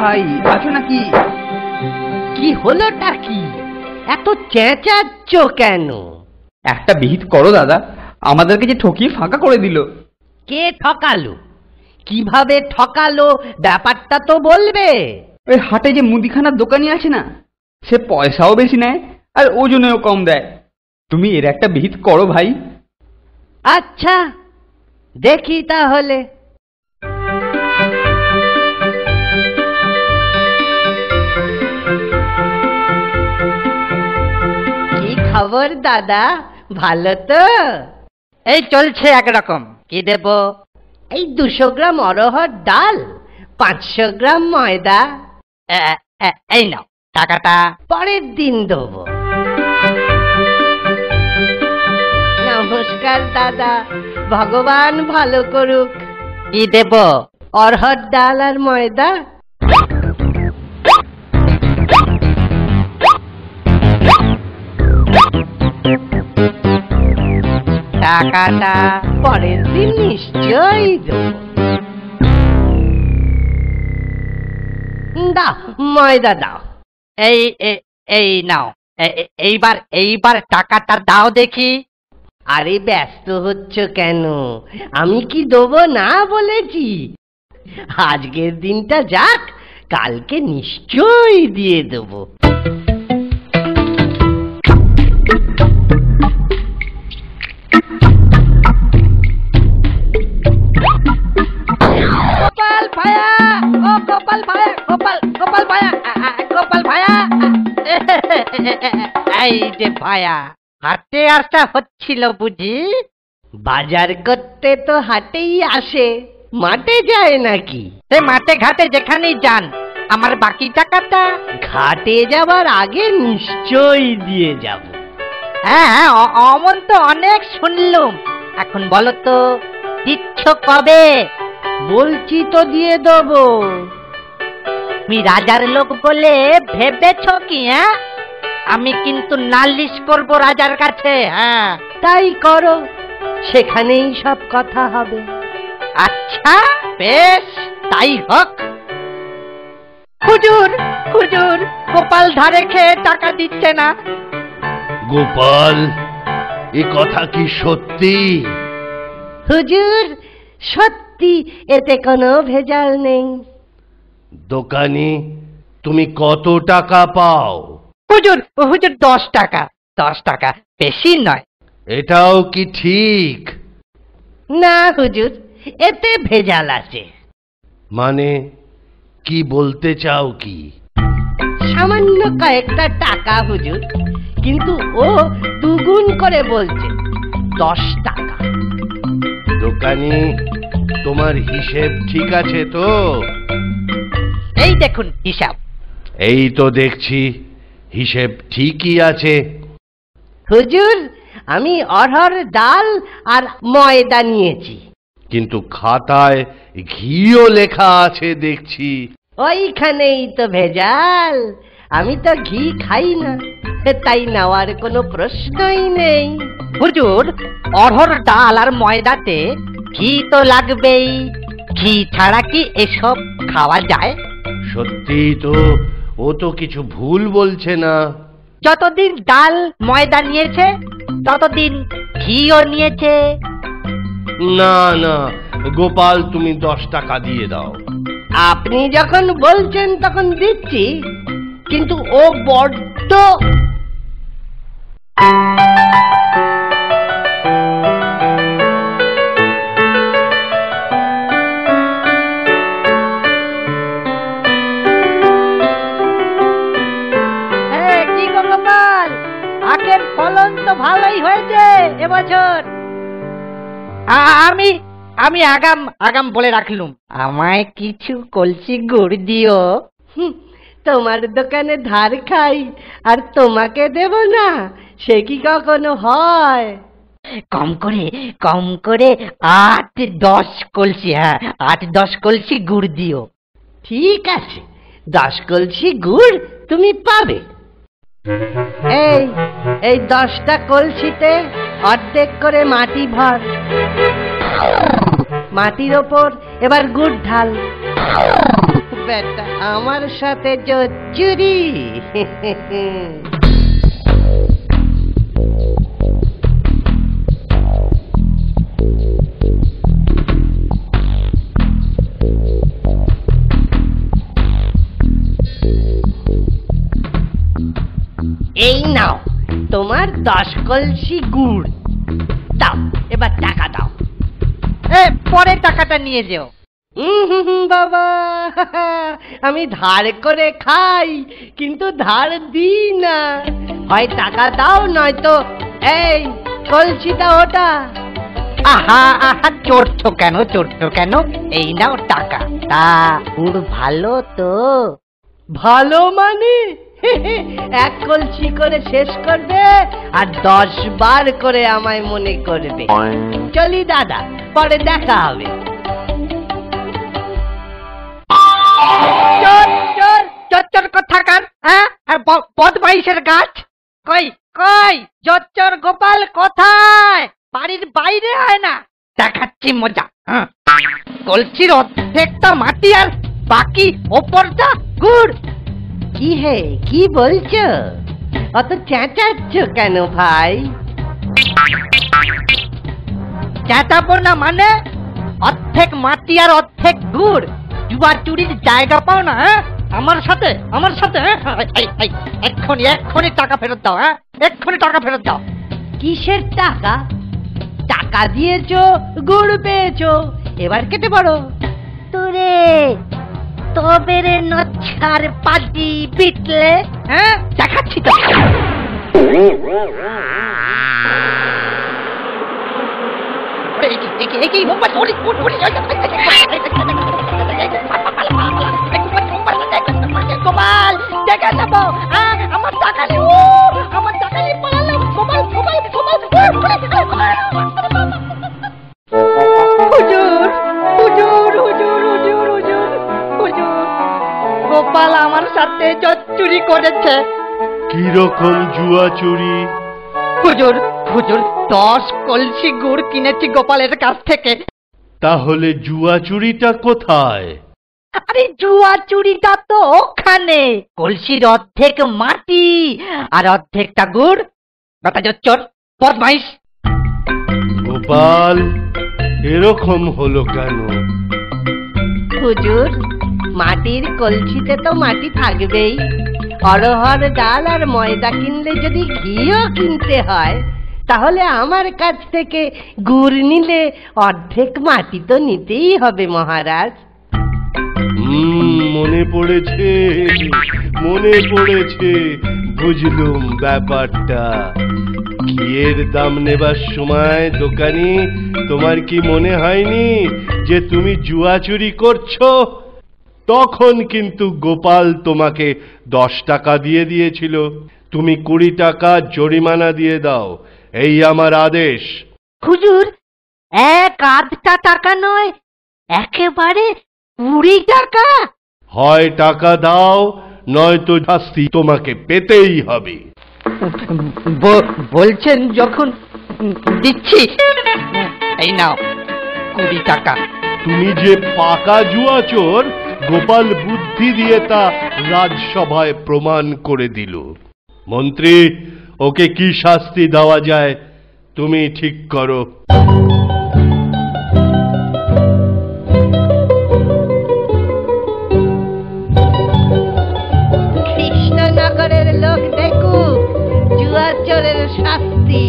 ভাই, আছো নাকি? কি হলোটা কি? এত চেঁচাচ্ছ কেন? একটা বিহিত করো দাদা, আমাদেরকে যে ঠকিয়ে ফাঁকা করে দিল। কে ঠকালো? কিভাবে ঠকালো ব্যাপারটা তো বলবে। ওই হাটে যে মুদিখানার দোকানি আছে না, সে পয়সাও বেশি নেয় আর ওজনেও কম দেয়। তুমি এর একটা বিহিত করো ভাই। আচ্ছা, দেখি তাহলে। কি খবর দাদা, ভালো তো? এই চলছে একরকম। কি দেব? এই 200 গ্রাম অরহর ডাল, 500 গ্রাম ময়দা। এই নাও টাকাটা। পরের দিন দেবো। নমস্কার দাদা, ভগবান ভালো করুক। কি দেব? অরহর ডাল আর ময়দা। টাকাটা পরের দিন নিশ্চয়ই দেবো। দাও ময়দা দাও। এই নাও। এইবার টাকাটা দাও দেখি। আরে ব্যস্ত হচ্ছ কেন? আমি কি দেবো না বলেছি? আজকের দিনটা যাক, কালকে নিশ্চয়ই দিয়ে দেবো। গোপাল ভায়া, ও গোপাল ভায়া, গোপাল ভায়া, গোপাল ভায়া। এই যে ভায়া, হাটে আসা হচ্ছিল বুঝি? বাজার করতে তো হাটেই আসে, মাঠে যায় নাকি? সে মাঠে ঘাটে যেখানেই যান, আমার বাকি টাকাটা। ঘাটে যাবার আগে নিশ্চয়ই দিয়ে যাব। হ্যাঁ, অমন তো অনেক শুনলুম। এখন বলো তো, দিচ্ছ কবে? বলছি তো দিয়ে দেবো। তুমি রাজার লোক বলে ভেবেছ কি? হ্যাঁ, আমি কিন্তু নালিশ করব রাজার কাছে। হ্যাঁ, তাই করো, সেখানেই সব কথা হবে। আচ্ছা বেশ, তাই হোক। হুজুর, হুজুর, গোপাল ধারে খেয়ে টাকা দিচ্ছে না। গোপাল, এ কথা কি সত্যি? হুজুর, সত্যি, এতে কোনো ভেজাল নেই। দোকানি, তুমি কত টাকা পাও? হুজুর, হুজুর 10 টাকা। 10 টাকা, বেশি নয়। এটাও কি ঠিক? না হুজুর, এতে ভেজাল আছে। মানে কি বলতে চাও কি? সামান্য কয়েকটা টাকা হুজুর, কিন্তু ও দুগুণ করে বলছে, 10 টাকা। দোকানি, তোমার হিসেব ঠিক আছে তো? এই দেখুন হিসাব। এই তো দেখছি হিসেব ঠিকই আছে। হুজুর, আমি অরহর ডাল আর ময়দা নিয়েছি। কিন্তু খাতায় ঘিও লেখা আছে দেখছি। ওইখানেই তো ভেজাল। আমি তো ঘি খাই না, তাই নেওয়ার কোনো প্রশ্নই নেই। হুজুর, অরহর ডাল আর ময়দাতে ঘি তো লাগবেই। ঘি ছাড়া কি এসব খাওয়া যায়? সত্যি তো, ও তো কিছু ভুল বলছে না। যতদিন ডাল ময়দা নিয়েছে, ততদিন ঘিও নিয়েছে। না না গোপাল, তুমি 10 টাকা দিয়ে দাও। আপনি যখন বলছেন তখন দিচ্ছি, কিন্তু ও বড্ড। কি গো গোপাল, আখের ফলন তো ভালোই হয়েছে এবছর। আমি আগাম বলে রাখলুম, আমায় কিছু কলসি গুড় দিও। তোমার দোকানে ধার খাই আর তোমাকে দেব না, সে কি কখনো হয়? কম করে 8-10 কলসি। হ্যাঁ, 8-10 কলসি গুড় দিও। ঠিক আছে, 10 কলসি গুড় তুমি পাবে। এই 10টা কলসিতে অর্ধেক করে মাটি ভর। মাটির ওপর এবার গুড় ঢাল। বেটা আমার সাথে চুরি। এই নাও তোমার 10 কলসি গুড়। দাও, এবার টাকা দাও। পরে টাকাটা নিয়ে যেও। বাবা, আমি ধার করে খাই কিন্তু ধার দিই না। হয় টাকা দাও নয়তো এই কলসিটা ওটা। আহা আহা, চড়ছো কেন? এই নাও টাকা। তা গুড় ভালো তো? ভালো মানে 1 কলসি করে শেষ করবে আর 10 বার করে আমায় মনে করবে। চলি দাদা, পরে দেখা হবে। চোর কোথাকার? হ্যাঁ, বদমাইশের গাছ। কই চোর গোপাল কোথায়? বাড়ির বাইরে হয় না? দেখাচ্ছি মজা। কলসির অর্ধেকটা মাটি আর বাকি ওপরটা গুড়। কি হে, কি বলছো? অত চেঁচাচ্ছ কেন ভাই? চেঁচাবো না মানে? অর্ধেক মাটি আর অর্ধেক গুড়। জুয়া চুরির জায়গা পাও না? আমার সাথে এক্ষুনি টাকা ফেরত দাও। এক্ষুনি টাকা ফেরত দাও। কিসের টাকা? টাকা দিয়েছো, গুড় পেয়েছো, এবার কেটে পড়ো। তোরে তবে রে নচ্ছার পাজি বিটলে। দেখাচ্ছি তো। গোপাল দেখা যাবো। আমার টাকা নেই, আমার টাকা নিয়ে পালালো। গোপাল গোপাল আমার সাথে চুরি করেছে। কিরকম জুয়া চুরি? হুজুর 10 কলসি গুড় কিনেছি গোপালের কাছ থেকে। তাহলে জুয়া চুরিটা কোথায়? আরে জুয়া চুরিটা তো ওখানে। কলসির অর্ধেক মাটি আর অর্ধেকটা গুড়। কথা চোর, বদমাইশ। গোপাল, এরকম হলো কেন? হুজুর, মাটির কলসিতে তো মাটি থাকবেই। অরহর ডাল আর ময়দা কিনলে যদি ঘিও কিনতে হয়, তাহলে আমার কাছ থেকে গুড় নিলে অর্ধেক মাটি তো নিতেই হবে মহারাজ। মনে পড়েছে, বুঝলুম ব্যাপারটা। ঘিয়ের দাম নেবার সময় দোকানি তোমার কি মনে হয়নি যে তুমি জুয়া চুরি করছো? তখন কিন্তু গোপাল তোমাকে 10 টাকা দিয়ে দিয়েছিল। তুমি 20 টাকা জরিমানা দিয়ে দাও, এই আমার আদেশ। হুজুর, 1/2 টাকা নয়, একেবারে 20 টাকা। হয় টাকা দাও, নয়তো শাস্তি তোমাকে পেতেই হবে। বলছেন যখন দিচ্ছি। এই নাও 20 টাকা। তুমি যে পাকা জুয়া চোর, গোপাল বুদ্ধি দিয়ে তা রাজসভায় প্রমাণ করে দিল। মন্ত্রী, ওকে কি শাস্তি দেওয়া যায় তুমি ঠিক করো। কৃষ্ণনগরের লোক দেখুক জুয়া চোরের শাস্তি।